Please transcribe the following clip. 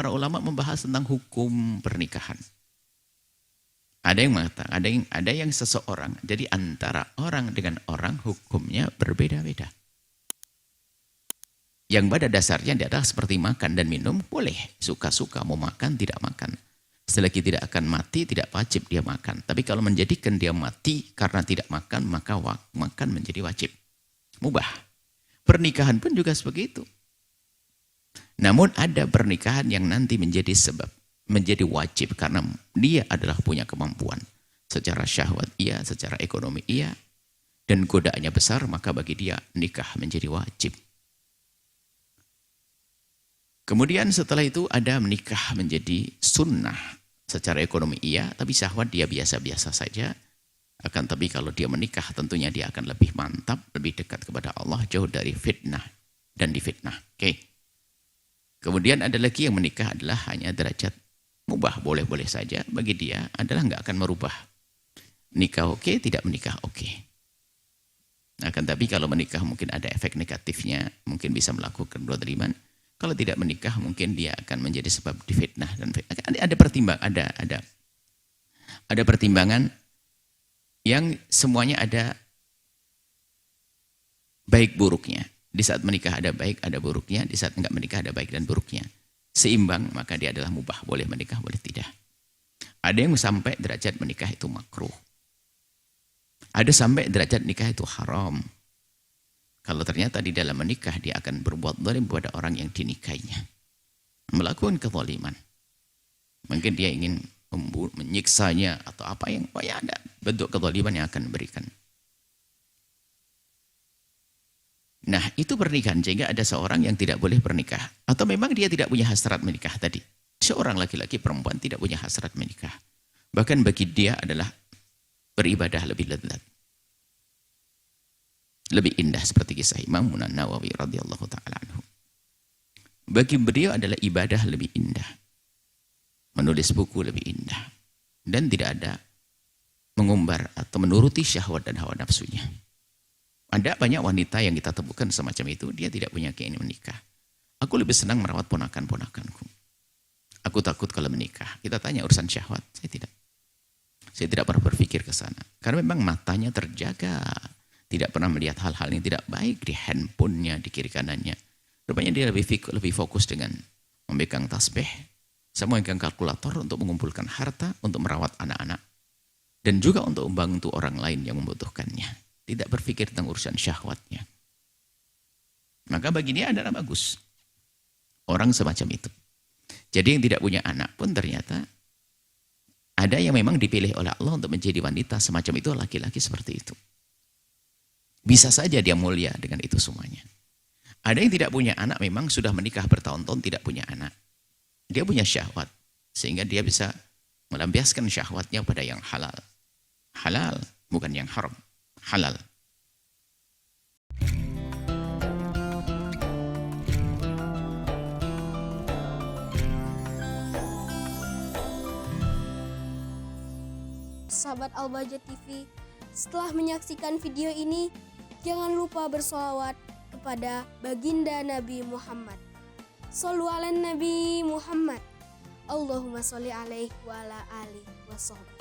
para ulama membahas tentang hukum pernikahan. Ada yang mengatakan, ada yang seseorang, jadi antara orang dengan orang hukumnya berbeda-beda. Yang pada dasarnya dia adalah seperti makan dan minum, boleh suka-suka mau makan, tidak makan. Selagi tidak akan mati, tidak wajib dia makan. Tapi kalau menjadikan dia mati karena tidak makan, maka makan menjadi wajib. Mubah. Pernikahan pun juga seperti itu. Namun ada pernikahan yang nanti menjadi sebab, menjadi wajib karena dia adalah punya kemampuan. Secara syahwat iya, secara ekonomi iya, dan godaannya besar, maka bagi dia nikah menjadi wajib. Kemudian setelah itu ada menikah menjadi sunnah. Secara ekonomi iya, tapi syahwat dia biasa-biasa saja. Akan tapi kalau dia menikah tentunya dia akan lebih mantap, lebih dekat kepada Allah, jauh dari fitnah dan difitnah. Oke. Kemudian ada lagi yang menikah adalah hanya derajat mubah, boleh-boleh saja. Bagi dia adalah nggak akan merubah. Nikah oke, tidak menikah oke. Akan tapi kalau menikah mungkin ada efek negatifnya, mungkin bisa melakukan kezaliman. Kalau tidak menikah mungkin dia akan menjadi sebab difitnah dan ada pertimbangan yang semuanya ada baik buruknya. Di saat menikah ada baik, ada buruknya. Di saat enggak menikah ada baik dan buruknya. Seimbang, maka dia adalah mubah. Boleh menikah, boleh tidak. Ada yang sampai derajat menikah itu makruh. Ada sampai derajat nikah itu haram. Kalau ternyata di dalam menikah dia akan berbuat zalim kepada orang yang dinikahinya. Melakukan kezaliman. Mungkin dia ingin menyiksanya atau apa yang ada bentuk kezaliman yang akan diberikan. Nah, itu pernikahan, sehingga ada seorang yang tidak boleh bernikah. Atau memang dia tidak punya hasrat menikah tadi. Seorang laki-laki perempuan tidak punya hasrat menikah. Bahkan bagi dia adalah beribadah lebih lezat. Lebih indah seperti kisah Imam Nawawi radhiyallahu ta'ala anhu. Bagi beliau adalah ibadah lebih indah. Menulis buku lebih indah. Dan tidak ada mengumbar atau menuruti syahwat dan hawa nafsunya. Ada banyak wanita yang kita temukan semacam itu, dia tidak punya keinginan menikah. Aku lebih senang merawat ponakan-ponakanku. Aku takut kalau menikah. Kita tanya urusan syahwat, saya tidak. Saya tidak pernah berpikir ke sana. Karena memang matanya terjaga. Tidak pernah melihat hal-hal yang tidak baik di handphonenya, di kiri kanannya. Rupanya dia lebih fokus dengan memegang tasbih, sama memegang kalkulator untuk mengumpulkan harta, untuk merawat anak-anak. Dan juga untuk membantu orang lain yang membutuhkannya. Tidak berpikir tentang urusan syahwatnya. Maka bagi dia adalah bagus. Orang semacam itu. Jadi yang tidak punya anak pun ternyata ada yang memang dipilih oleh Allah untuk menjadi wanita semacam itu, laki-laki seperti itu. Bisa saja dia mulia dengan itu semuanya. Ada yang tidak punya anak memang sudah menikah bertahun-tahun tidak punya anak. Dia punya syahwat. Sehingga dia bisa melampiaskan syahwatnya pada yang halal. Halal, bukan yang haram. Halal. Sahabat Al-Bahjah TV, setelah menyaksikan video ini, jangan lupa bersolawat kepada baginda Nabi Muhammad. Shollu ala Nabi Muhammad. Allahumma sholli alaihi wa ala alihi wa sahbihi.